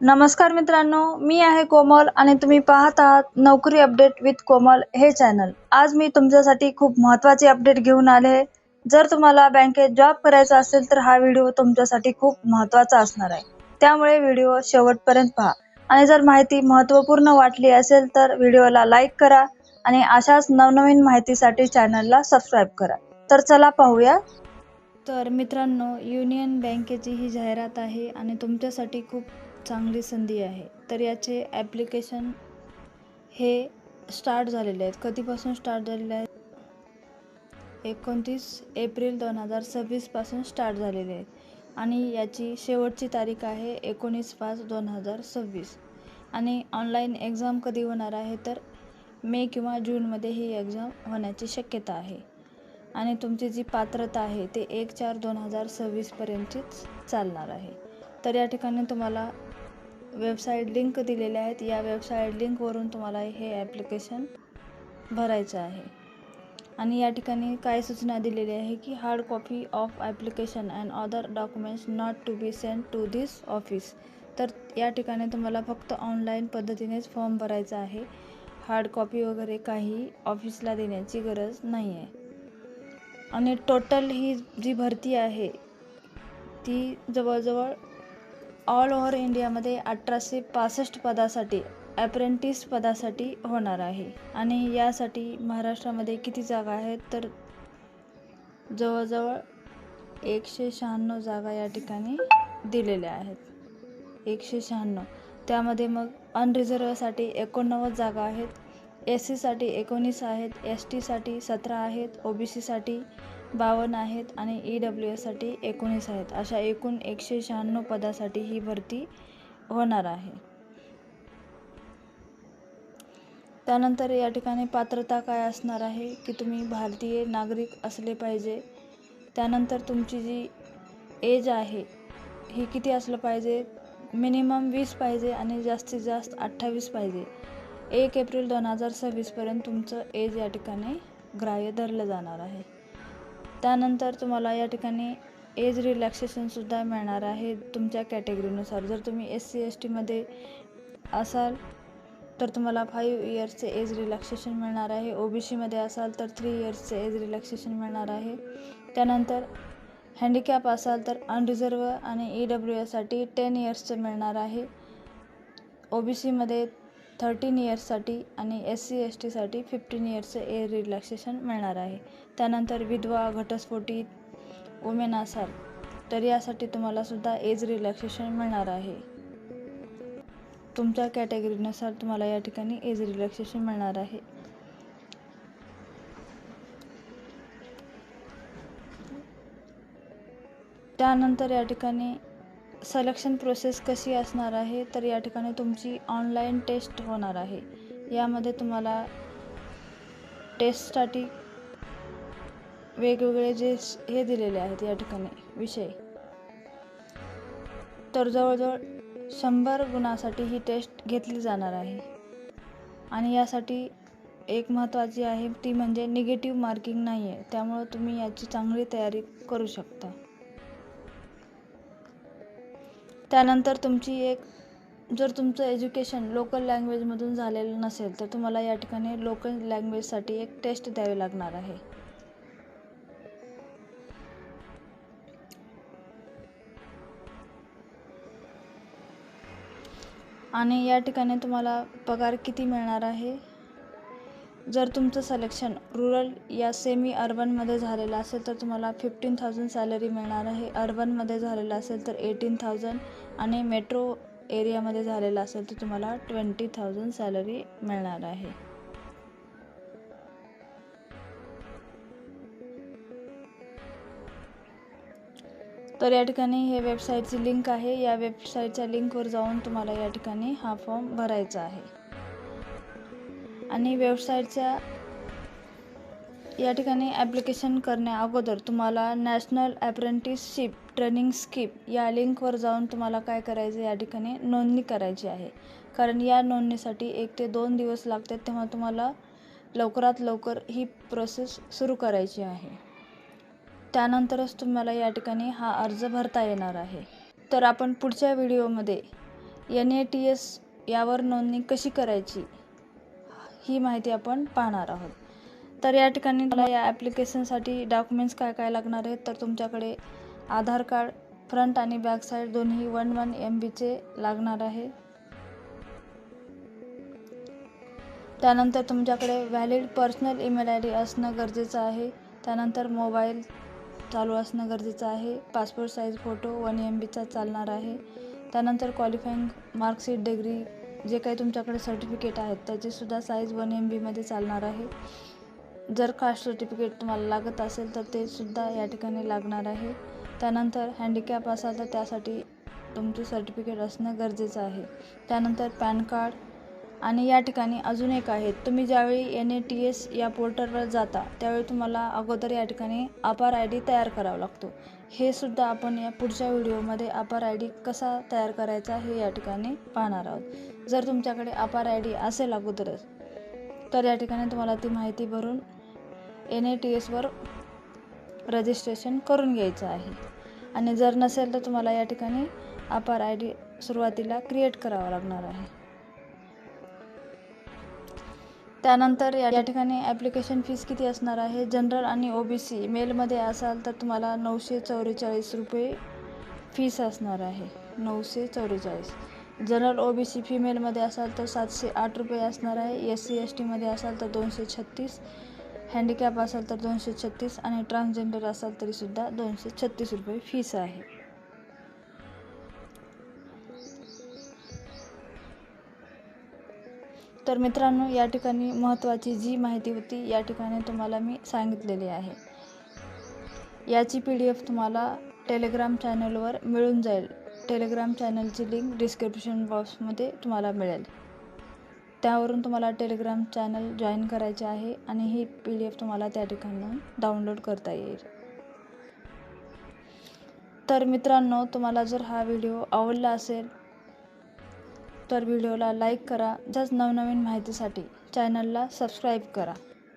नमस्कार मित्रांनो, मी आहे कोमल आणि तुम्ही पाहत आहात नोकरी अपडेट विथ कोमल हे चॅनल। आज मी तुमच्यासाठी खूप महत्त्वाची अपडेट घेऊन आले। जर तुम्हाला बँकेत जॉब करायचा असेल तर हा व्हिडिओ तुमच्यासाठी खूप महत्त्वाचा असणार आहे। त्यामुळे व्हिडिओ शेवटपर्यंत पहा आणि जर माहिती महत्त्वपूर्ण वाटली असेल तर व्हिडिओला लाईक करा आणि अशाच नवनवीन माहितीसाठी चॅनलला सबस्क्राइब करा। तर चला पाहूया। तर मित्रांनो, युनियन बँकेची ही जाहिरात आहे आणि तुमच्यासाठी खूप चांगली संधी आहे। तर याचे ॲप्लिकेशन हे स्टार्ट झालेले आहेत। कधीपासून स्टार्ट झालेले आहेत? 29 एप्रिल 2026 पासून स्टार्ट झालेले आहेत आणि याची शेवटची तारीख आहे 19/5/2026 आणि ऑनलाईन एक्झाम कधी होणार आहे तर मे किंवा जूनमध्ये ही एक्झाम होण्याची शक्यता आहे आणि तुमची जी पात्रता आहे ते 1/4/2026 पर्यंतच चालणार आहे। तर या ठिकाणी तुम्हाला वेबसाईट लिंक दिलेल्या आहेत। या वेबसाईट लिंकवरून तुम्हाला हे ॲप्लिकेशन भरायचं आहे आणि या ठिकाणी काय सूचना दिलेली आहे की hard copy of application and other documents not to be send to this office. तर या ठिकाणी तुम्हाला फक्त ऑनलाईन पद्धतीनेच फॉर्म भरायचा आहे। हार्ड कॉपी वगैरे काही ऑफिसला देण्याची गरज नाही आहे आणि टोटल ही जी भरती आहे ती जवळजवळ ऑल ओव्हर इंडियामध्ये 1865 पदासाठी ॲप्रेंटिस पदासाठी होणार आहे आणि यासाठी महाराष्ट्रामध्ये किती जागा आहेत तर जवळजवळ 196 जागा या ठिकाणी दिलेल्या आहेत। 196 त्यामध्ये मग अनरिझर्वसाठी 89 जागा आहेत, SC साठी 19 आहेत, ST साठी 17 आहेत, OBC साठी 52 आहेत आणि EWS साठी 19 आहेत। अशा एकूण 196 पदासाठी ही भरती होणार आहे। त्यानंतर या ठिकाणी पात्रता काय असणार आहे की तुम्ही भारतीय नागरिक असले पाहिजे। त्यानंतर तुमची जी एज आहे ही किती असलं पाहिजे? मिनिमम 20 पाहिजे आणि जास्तीत जास्त 28 पाहिजे। 1 एप्रिल 2026 पर्यंत तुमचं एज या ठिकाणी ग्राह्य धरलं जाणार आहे। त्यानंतर तुम्हाला या ठिकाणी एज रिलॅक्सेशनसुद्धा मिळणार आहे तुमच्या कॅटेगरीनुसार। जर तुम्ही SC ST मध्ये असाल तर तुम्हाला 5 इयर्सचे एज रिलॅक्सेशन मिळणार आहे। OBC मध्ये असाल तर 3 इयर्सचे एज रिलॅक्सेशन मिळणार आहे। त्यानंतर हँडिकॅप असाल तर अनरिझर्व आणि EWS साठी 10 इयर्सचं मिळणार आहे। OBC मध्ये 13 इयर्ससाठी आणि SC ST साठी 15 इयर्सचं एज रिलॅक्सेशन मिळणार आहे। त्यानंतर विधवा, घटस्फोटित वुमेन असाल तर यासाठी तुम्हाला सुद्धा एज रिलॅक्सेशन मिळणार आहे। तुमच्या कॅटेगरीनुसार तुम्हाला या ठिकाणी एज रिलॅक्सेशन मिळणार आहे। त्यानंतर या ठिकाणी सिलेक्शन प्रोसेस कशी असणार आहे तर या ठिकाणी तुमची ऑनलाईन टेस्ट होणार आहे। यामध्ये तुम्हाला टेस्टसाठी वेगवेगळे जे हे दिलेले आहेत या ठिकाणी विषय, तर जवळजवळ 100 गुणासाठी ही टेस्ट घेतली जाणार आहे आणि यासाठी एक महत्त्वाची आहे ती म्हणजे निगेटिव्ह मार्किंग नाही आहे। त्यामुळे तुम्ही याची चांगली तयारी करू शकता। त्यानंतर तुमची जर तुमचं एज्युकेशन लोकल लँग्वेजमधून झालेलं नसेल तर तुम्हाला या ठिकाणी लोकल लँग्वेजसाठी एक टेस्ट द्यावी लागणार आहे। आणि या ठिकाणी तुम्हाला पगार किती मिळणार आहे? जर तुमचं सिलेक्शन रुरल या सेमी अर्बनमध्ये झालेलं असेल तर तुम्हाला 15,000 सॅलरी मिळणार आहे। अर्बनमध्ये झालेलं असेल तर 18,000 आणि मेट्रो एरियामध्ये झालेलं असेल तर तुम्हाला 20,000 सॅलरी मिळणार आहे। तर या ठिकाणी हे वेबसाईटची लिंक आहे। या वेबसाईटच्या लिंकवर जाऊन तुम्हाला या ठिकाणी हा फॉर्म भरायचा आहे आणि वेबसाईटच्या या ठिकाणी ॲप्लिकेशन करण्या अगोदर तुम्हाला नॅशनल अप्रेंटिसशिप ट्रेनिंग स्कीम या लिंकवर जाऊन तुम्हाला काय करायचं, या ठिकाणी नोंदणी करायची आहे। कारण या नोंदणीसाठी 1 ते 2 दिवस लागतात, तेव्हा तुम्हाला लवकरात लवकर ही प्रोसेस सुरू करायची आहे। त्यानंतरच तुम्हाला या ठिकाणी हा अर्ज भरता येणार आहे। तर आपण पुढच्या व्हिडिओमध्ये NATS यावर नोंदणी कशी करायची ही माहिती आपण पाहणार आहोत. तर या ठिकाणी मला या ॲप्लिकेशनसाठी डॉक्युमेंट्स काय काय लागणार आहेत, तर तुमच्याकडे आधार कार्ड फ्रंट आणि बॅक साईड दोन्ही 1 MB लागणार आहे. त्यानंतर तुमच्याकडे व्हॅलिड पर्सनल ईमेल ID असणं गरजेचं आहे. त्यानंतर मोबाईल चालू असणं गरजेचं आहे. पासपोर्ट साईज फोटो 1 MB चालणार आहे. त्यानंतर क्वालिफाईंग मार्कशीट, डिग्री, जे काही तुमच्याकडे सर्टिफिकेट आहेत त्याचीसुद्धा साईज 1 MB चालणार आहे. जर कास्ट सर्टिफिकेट तुम्हाला लागत असेल तर ते सुद्धा या ठिकाणी लागणार आहे. त्यानंतर हँडिकॅप असाल तर त्यासाठी तुमचे सर्टिफिकेट असणं गरजेचं आहे. त्यानंतर पॅन कार्ड. आणि या ठिकाणी अजून एक आहे, तुम्ही ज्यावेळी NATS या पोर्टलवर जाता त्यावेळी तुम्हाला अगोदर या ठिकाणी अपार ID तयार करावा लागतो. हे सुद्धा आपण या पुढच्या व्हिडिओमध्ये अपार ID कसा तयार करायचा हे या ठिकाणी पाहणार आहोत. जर तुमच्याकडे अपार ID असेल अगोदरच तर या ठिकाणी तुम्हाला ती माहिती भरून NATSवर रजिस्ट्रेशन करून घ्यायचं आहे. आणि जर नसेल तर तुम्हाला या ठिकाणी अपार ID सुरुवातीला क्रिएट करावा लागणार आहे. त्यानंतर या ठिकाणी ॲप्लिकेशन फीस किती असणार आहे. जनरल आणि OBC मेलमध्ये असाल तर तुम्हाला 944 रुपये फीस असणार आहे. 944. जनरल OBC फिमेलमध्ये असाल तर 708 रुपये असणार आहे. SC ST मध्ये असाल तर 236, हँडिकॅप असाल तर 236 आणि ट्रान्सजेंडर असाल तरीसुद्धा 236 रुपये फीस आहे. तर मित्रांनो, या ठिकाणी महत्त्वाची जी माहिती होती या ठिकाणी तुम्हाला मी सांगितलेली आहे. याची PDF तुम्हाला टेलिग्राम चॅनलवर मिळून जाईल. टेलिग्राम चॅनलची लिंक डिस्क्रिप्शन बॉक्समध्ये तुम्हाला मिळेल. त्यावरून तुम्हाला टेलिग्राम चॅनल जॉईन करायचे आहे आणि ही PDF तुम्हाला त्या ठिकाणी डाउनलोड करता येईल. तर मित्रांनो, तुम्हाला जर हा व्हिडिओ आवडला असेल तर व्हिडिओला लाईक करा. ज्याच नवनवीन माहितीसाठी चॅनलला सबस्क्राईब करा.